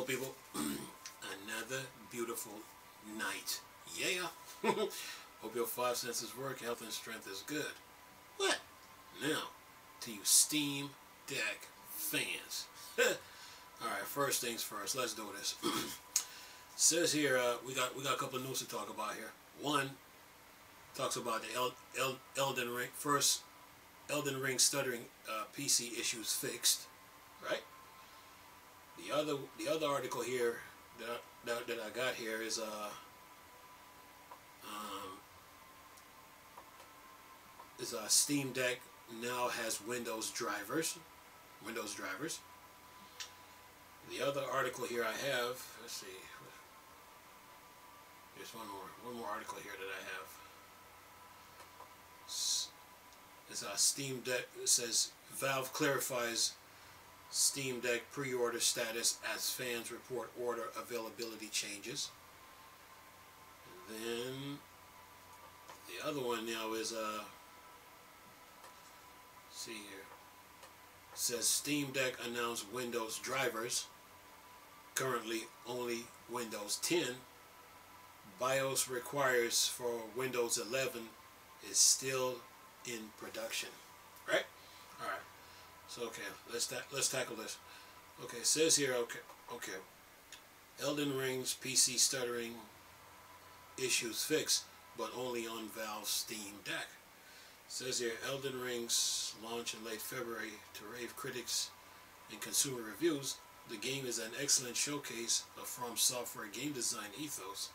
Hello people, another beautiful night. Yeah. Hope your five senses work, health and strength is good. What? Now, to you Steam Deck fans. Alright, first things first, let's do this. Says here, we got a couple of news to talk about here. One talks about the Elden Ring, first Elden Ring stuttering PC issues fixed, right? The other article here that I got here is Steam Deck now has Windows drivers. The other article here I have, let's see, there's one more article here that I have. It's Steam Deck. It says Valve clarifies Steam Deck pre-order status as fans report order availability changes. And then the other one now is see here. It says Steam Deck announced Windows drivers. Currently only Windows 10. BIOS requires for Windows 11 is still in production. Right? All right. So okay, let's tackle this. Okay, it says here, okay. Elden Ring's PC stuttering issues fixed, but only on Valve's Steam Deck. It says here, Elden Ring's launch in late February to rave critics and consumer reviews. The game is an excellent showcase of From Software game design ethos,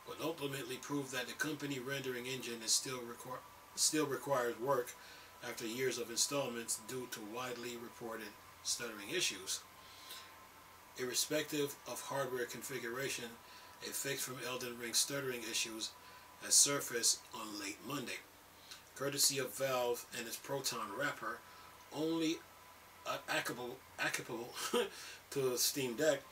but ultimately proved that the company rendering engine is still requires work after years of installments due to widely reported stuttering issues. Irrespective of hardware configuration, a fix from Elden Ring stuttering issues has surfaced on late Monday. Courtesy of Valve and its Proton wrapper, only applicable to Steam Deck.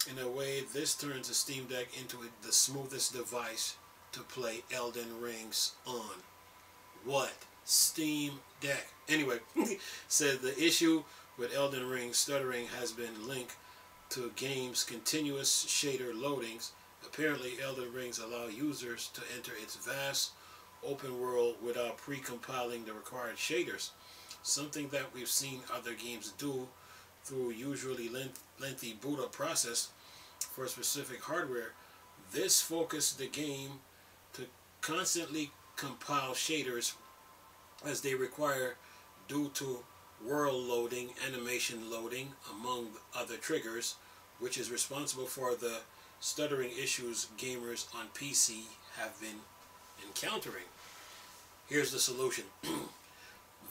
In a way, this turns the Steam Deck into the smoothest device to play Elden Rings on. What? Steam Deck. Anyway, said the issue with Elden Ring stuttering has been linked to game's continuous shader loadings. Apparently, Elden Rings allow users to enter its vast open world without pre-compiling the required shaders, something that we've seen other games do through usually lengthy boot-up process for specific hardware. This focused the game to constantly compile shaders as they require due to world loading, animation loading, among other triggers, which is responsible for the stuttering issues gamers on PC have been encountering. Here's the solution.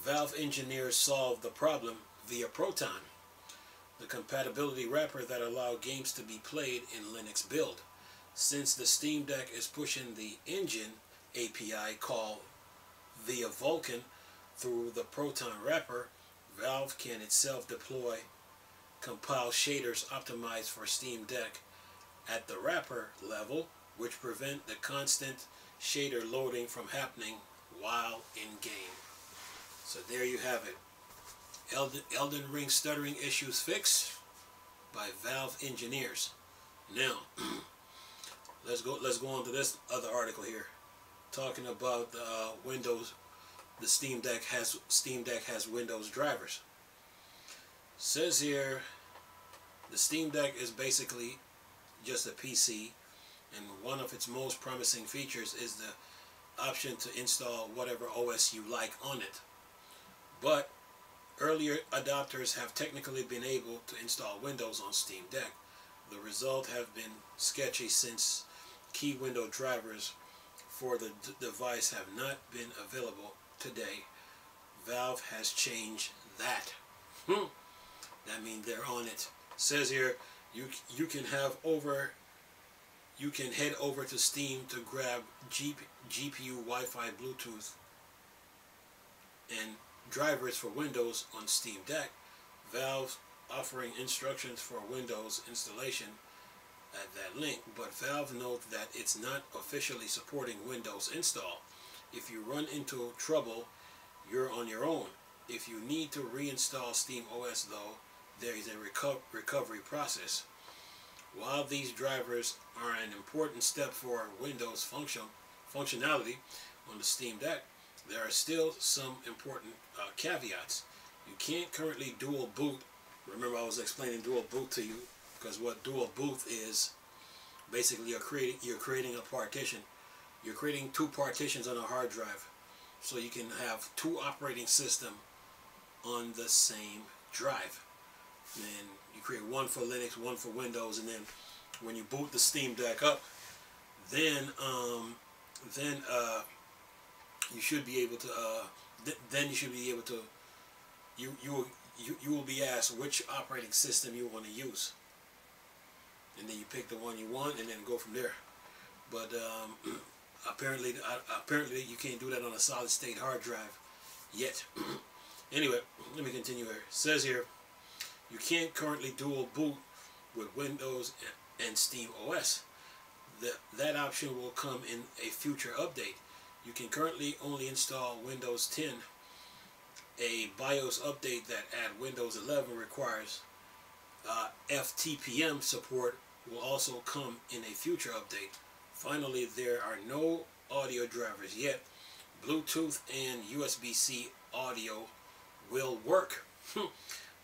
Valve engineers solved the problem via Proton, the compatibility wrapper that allows games to be played in Linux build. Since the Steam Deck is pushing the engine API called via Vulkan through the Proton wrapper, Valve can itself deploy compile shaders optimized for Steam Deck at the wrapper level, which prevent the constant shader loading from happening while in game. So there you have it. Elden Ring stuttering issues fixed by Valve engineers. Now, let's go on to this other article here, talking about Windows. The Steam Deck has Windows drivers. Says here, the Steam Deck is basically just a PC, and one of its most promising features is the option to install whatever OS you like on it. But earlier adopters have technically been able to install Windows on Steam Deck. The result have been sketchy since key window drivers for the device have not been available today. Valve has changed that. That means they're on it. Says here, you can head over to Steam to grab GPU, Wi-Fi, Bluetooth, and drivers for Windows on Steam Deck. Valve offering instructions for Windows installation at that link, but Valve notes that it's not officially supporting Windows install. If you run into trouble, you're on your own. If you need to reinstall Steam OS though, there is a recovery process. While these drivers are an important step for Windows functionality on the Steam Deck, there are still some important caveats. You can't currently dual boot. Remember, I was explaining dual boot to you, because what dual boot is, basically you're creating a partition. You're creating two partitions on a hard drive, so you can have two operating systems on the same drive. And you create one for Linux, one for Windows, and then when you boot the Steam Deck up, then you should be able to you will be asked which operating system you want to use, and then you pick the one you want and then go from there. But apparently you can't do that on a solid state hard drive yet. Anyway, let me continue here. It says here, you can't currently dual boot with Windows and Steam OS. That option will come in a future update. You can currently only install Windows 10. A BIOS update that add Windows 11 requires FTPM support will also come in a future update. Finally, there are no audio drivers yet. Bluetooth and USB-C audio will work,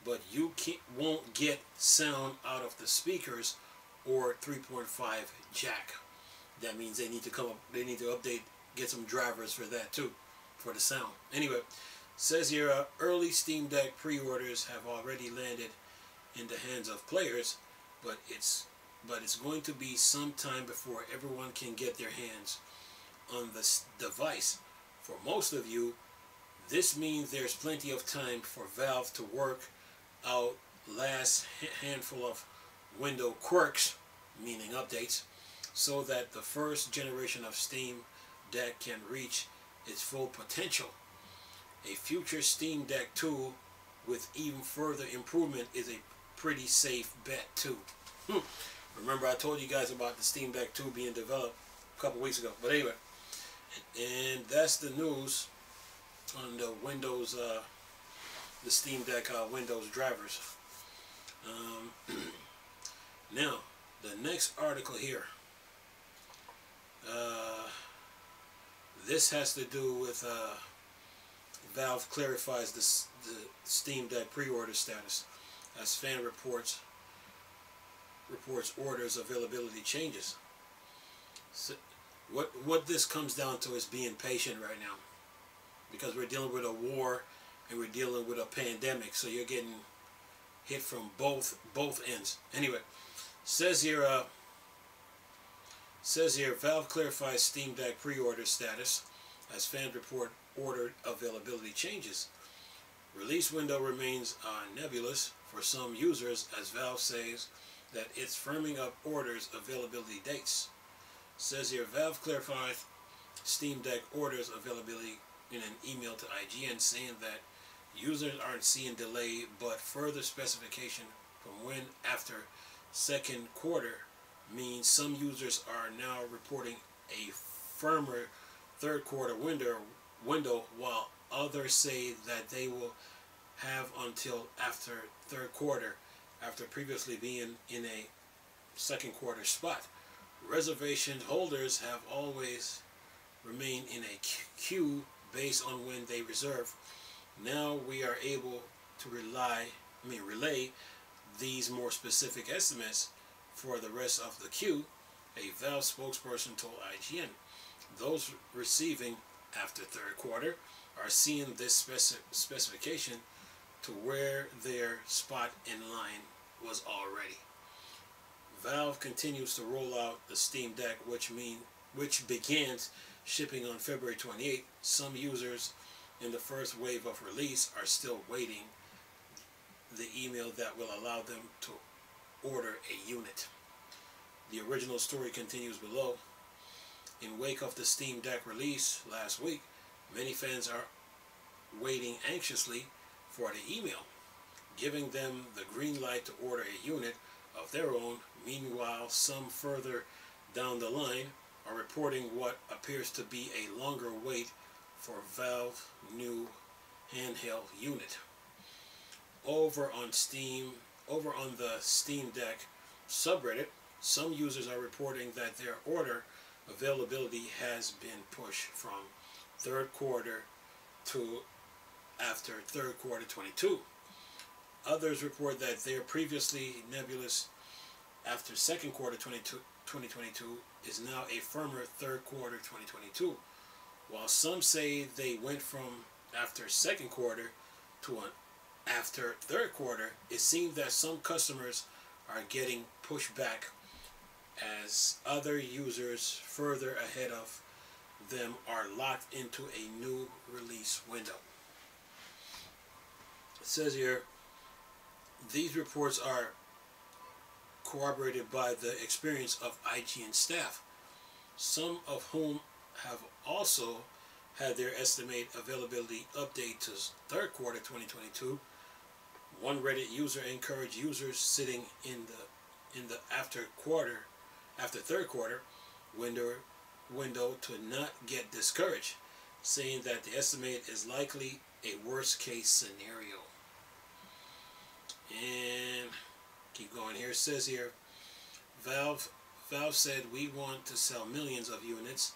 but you won't get sound out of the speakers or 3.5 jack. That means they need to update, get some drivers for that too, for the sound. Anyway, says here, early Steam Deck pre-orders have already landed in the hands of players, but it's going to be some time before everyone can get their hands on this device. For most of you, this means there's plenty of time for Valve to work out last handful of window quirks, meaning updates, so that the first generation of Steam Deck can reach its full potential. A future Steam Deck 2 with even further improvement is a pretty safe bet too. Remember, I told you guys about the Steam Deck 2 being developed a couple weeks ago. But anyway, and that's the news on the Windows, the Steam Deck Windows drivers. Now, the next article here. This has to do with Valve clarifies the Steam Deck pre-order status as fan reports orders availability changes. So what this comes down to is being patient right now, because we're dealing with a war and we're dealing with a pandemic, so you're getting hit from both ends. Anyway, says here Valve clarifies Steam Deck pre-order status as fan report order availability changes. Release window remains nebulous for some users, as Valve says that it's firming up orders availability dates. Says here, Valve clarified Steam Deck orders availability in an email to IGN, saying that users aren't seeing delay, but further specification from when after second quarter means some users are now reporting a firmer third quarter window, while others say that they will have until after third quarter, after previously being in a second quarter spot. Reservation holders have always remained in a queue based on when they reserve. Now we are able to relay these more specific estimates for the rest of the queue, a Valve spokesperson told IGN. Those receiving after third quarter are seeing this specification to where their spot in line was already. Valve continues to roll out the Steam Deck, which begins shipping on February 28th. Some users in the first wave of release are still waiting the email that will allow them to order a unit. The original story continues below. In wake of the Steam Deck release last week, many fans are waiting anxiously for the email, giving them the green light to order a unit of their own. Meanwhile, some further down the line are reporting what appears to be a longer wait for Valve new handheld unit. Over on the Steam Deck, subreddit, some users are reporting that their order availability has been pushed from third quarter to after third quarter 22. Others report that their previously nebulous after second quarter 2022 is now a firmer third quarter 2022, while some say they went from after second quarter to an after third quarter. It seems that some customers are getting pushed back as other users further ahead of them are locked into a new release window. It says here, these reports are corroborated by the experience of IGN staff, some of whom have also had their estimated availability update to third quarter 2022. One Reddit user encouraged users sitting in the after third quarter window to not get discouraged, saying that the estimate is likely a worst case scenario. And keep going here. It says here, Valve said, we want to sell millions of units,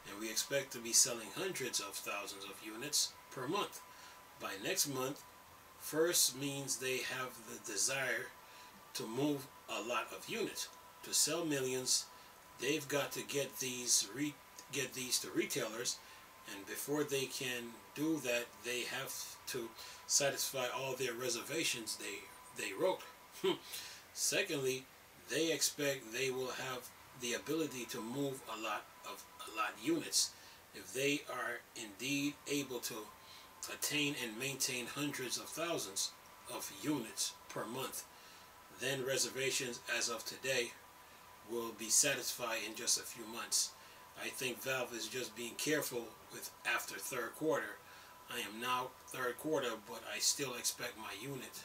and we expect to be selling hundreds of thousands of units per month. By next month, first means they have the desire to move a lot of units. To sell millions, they've got to get these to retailers, and before they can do that, they have to satisfy all their reservations they wrote. Secondly, they expect they will have the ability to move a lot units. If they are indeed able to attain and maintain hundreds of thousands of units per month, then reservations as of today will be satisfied in just a few months. I think Valve is just being careful with after third quarter. I am now third quarter, but I still expect my unit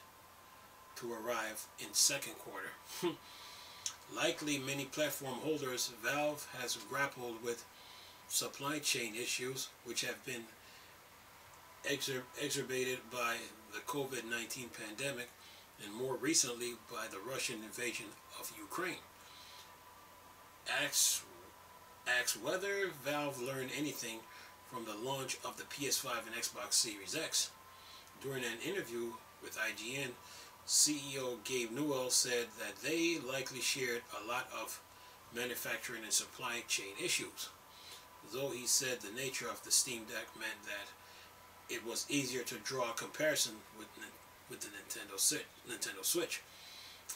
to arrive in second quarter. Likely many platform holders, Valve has grappled with supply chain issues which have been exacerbated by the COVID-19 pandemic and more recently by the Russian invasion of Ukraine. Asks whether Valve learned anything from the launch of the PS5 and Xbox Series X. During an interview with IGN, CEO Gabe Newell said that they likely shared a lot of manufacturing and supply chain issues, though he said the nature of the Steam Deck meant that it was easier to draw a comparison with the Nintendo Switch.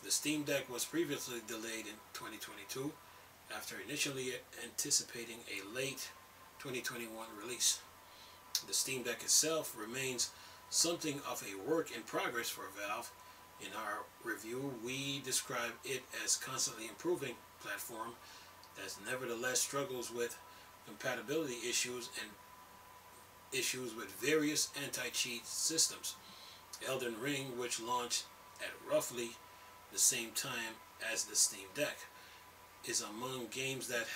The Steam Deck was previously delayed in 2022 after initially anticipating a late 2021 release. The Steam Deck itself remains something of a work in progress for Valve. In our review, we describe it as constantly improving platform that nevertheless struggles with compatibility issues and issues with various anti-cheat systems. Elden Ring, which launched at roughly the same time as the Steam Deck, is among the games that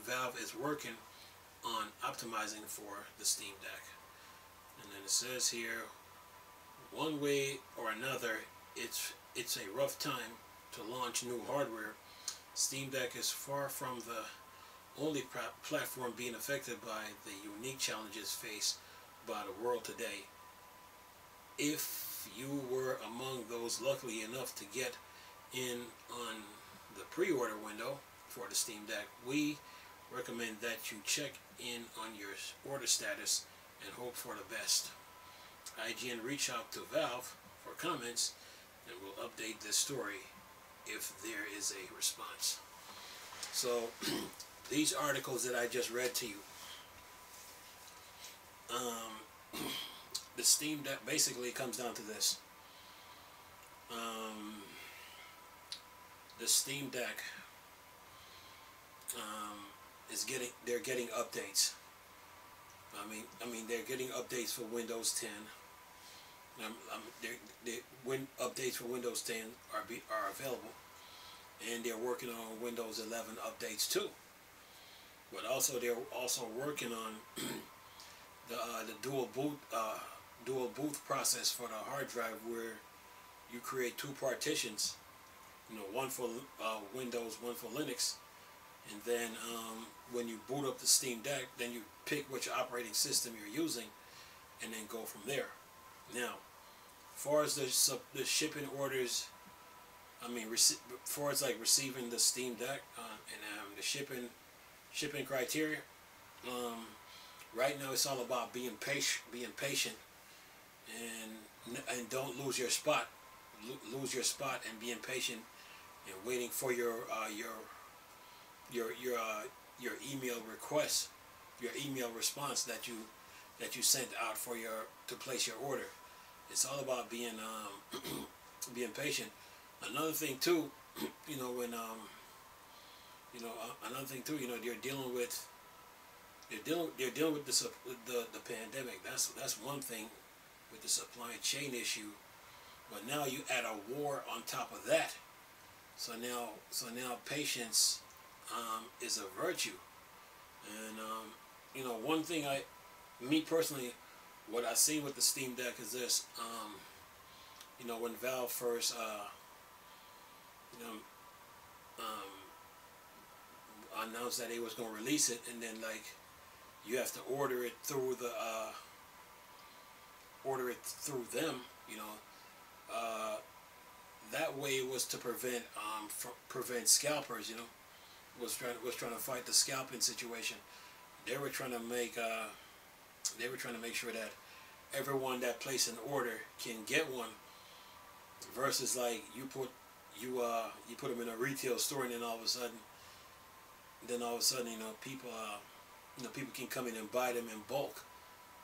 Valve is working on optimizing for the Steam Deck. And then it says here, one way or another, it's a rough time to launch new hardware. Steam Deck is far from the only platform being affected by the unique challenges faced by the world today. If you were among those lucky enough to get in on the pre-order window for the Steam Deck, we recommend that you check in on your order status and hope for the best. IGN reach out to Valve for comments and will update this story if there is a response. So these articles that I just read to you, the Steam Deck basically comes down to this. The Steam Deck they're getting updates. I mean they're getting updates for Windows 10. Updates for Windows 10 are available, and they're working on Windows 11 updates too. But also they're also working on the dual boot process for the hard drive, where you create two partitions, one for Windows, one for Linux, and then when you boot up the Steam Deck, then you pick which operating system you're using, and then go from there. Now, as far as the shipping orders, I mean, as far as like receiving the Steam Deck and the shipping criteria, right now it's all about being patient, and don't lose your spot, and being patient and waiting for your email request, your email response that you sent out to place your order. It's all about being being patient. Another thing too, when another thing too, they're dealing with the pandemic. That's one thing with the supply chain issue. But now you add a war on top of that. So now patience is a virtue. And one thing me personally, what I see with the Steam Deck is this. When Valve first announced that they was going to release it, and then like you have to order it through them, that way it was to prevent scalpers, was trying to fight the scalping situation. They were trying to make sure that everyone that placed an order can get one, versus like you put them in a retail store, and then all of a sudden people can come in and buy them in bulk,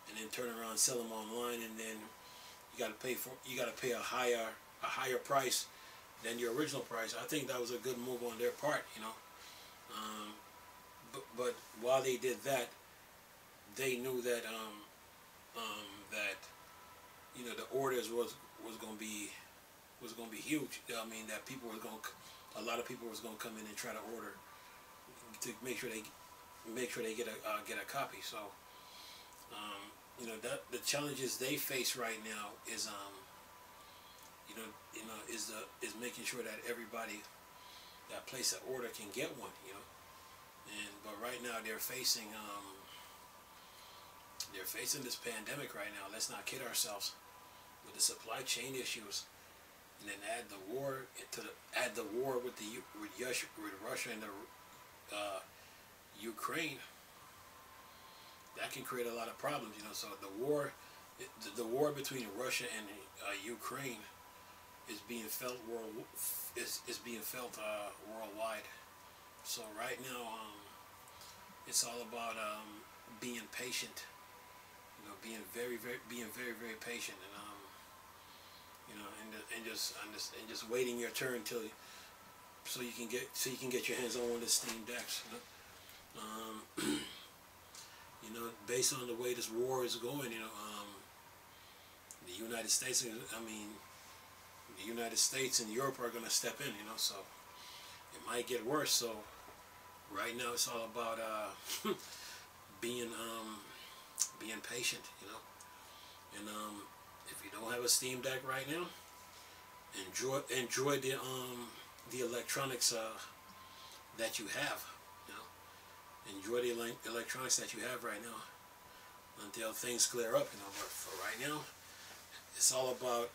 and then turn around and sell them online, and then you got to pay a higher price than your original price. I think that was a good move on their part, but while they did that, they knew that the orders was going to be huge. I mean, that a lot of people was going to come in and try to order to make sure they get a copy. So that the challenges they face right now is is making sure that everybody that place an order can get one, but right now they're facing this pandemic right now. Let's not kid ourselves, with the supply chain issues, and then add the war with Russia and the Ukraine. That can create a lot of problems, So the war between Russia and Ukraine is being felt worldwide. So right now, it's all about being patient. Being very patient, and just waiting your turn so you can get your hands on one of the Steam Decks. Based on the way this war is going, the United States, the United States and Europe are going to step in, so it might get worse. So right now it's all about being patient, and if you don't have a Steam Deck right now, enjoy the electronics that you have. Enjoy the electronics that you have right now until things clear up. But for right now, it's all about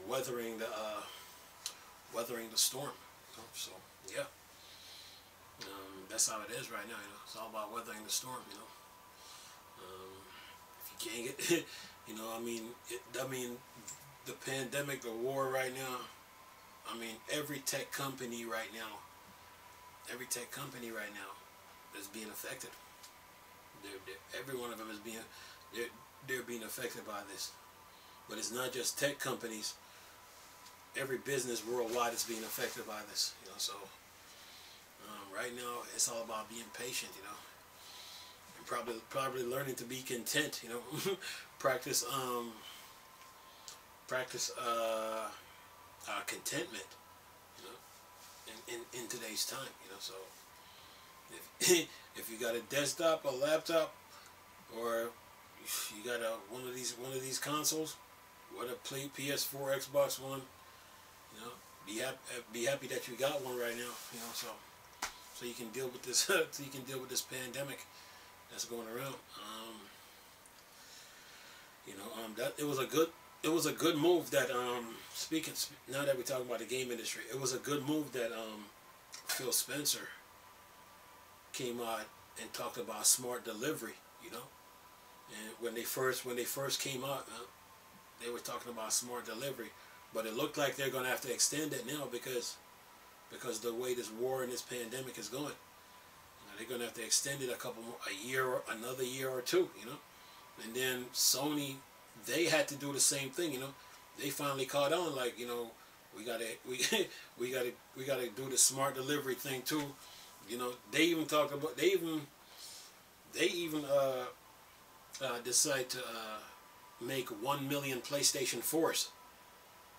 weathering the storm. So yeah, that's how it is right now. It's all about weathering the storm. If you can't get, the pandemic, the war right now. Every tech company right now is being affected. Every one of them is they're being affected by this. But it's not just tech companies. Every business worldwide is being affected by this. So right now it's all about being patient. And probably learning to be content. Practice contentment. In today's time. So if you got a desktop, a laptop, or you got one of these consoles, whether PS4, Xbox One, You know, be happy that you got one right now. You know, so you can deal with this. So you can deal with this pandemic that's going around. That it was a good move that speaking now that we're talking about the game industry, it was a good move that Phil Spencer came out and talked about smart delivery. You know, and when they first came out, they were talking about smart delivery, but it looked like they're going to have to extend it now because the way this war and this pandemic is going. They're going to have to extend it another year or two. You know, and then Sony, they had to do the same thing. You know, they finally caught on. Like, you know, we gotta do the smart delivery thing too. You know, they even talked about they even decide to make 1 million PlayStation 4s.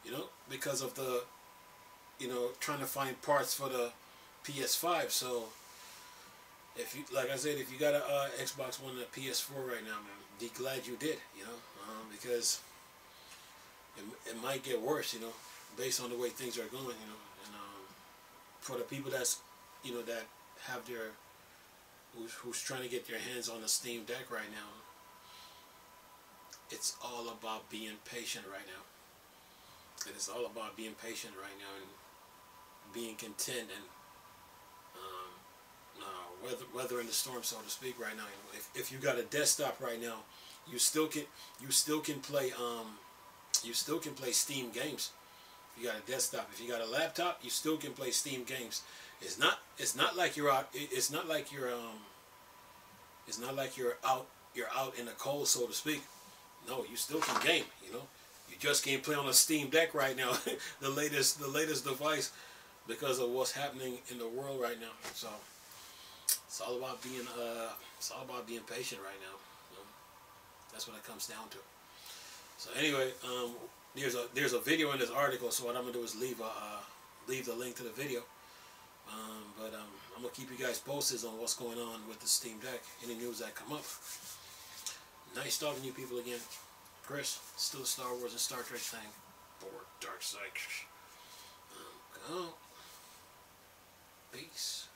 You know, because of the, you know, trying to find parts for the PS5. So if you, like I said, if you got a Xbox One and a PS4 right now, man, be glad you did. You know, because it might get worse. You know, based on the way things are going. You know, and for the people that's, you know, that have their who's trying to get their hands on the Steam Deck right now, it's all about being patient right now. And it's all about being patient right now and being content and weathering the storm, so to speak, right now. You know, if you got a desktop right now, you still can play Steam games. If you got a desktop, if you got a laptop, you still can play Steam games. It's not like you're out. It's not like you're out in the cold, so to speak. No, you still can game. You know, you just can't play on a Steam Deck right now, the latest device, because of what's happening in the world right now. So it's all about being patient right now. You know? That's what it comes down to. So anyway, there's a video in this article. So what I'm gonna do is leave the link to the video. But I'm gonna keep you guys posted on what's going on with the Steam Deck. Any news that come up. Nice talking to you people again. Chris, still a Star Wars and Star Trek thing. Or Dark Side. Peace.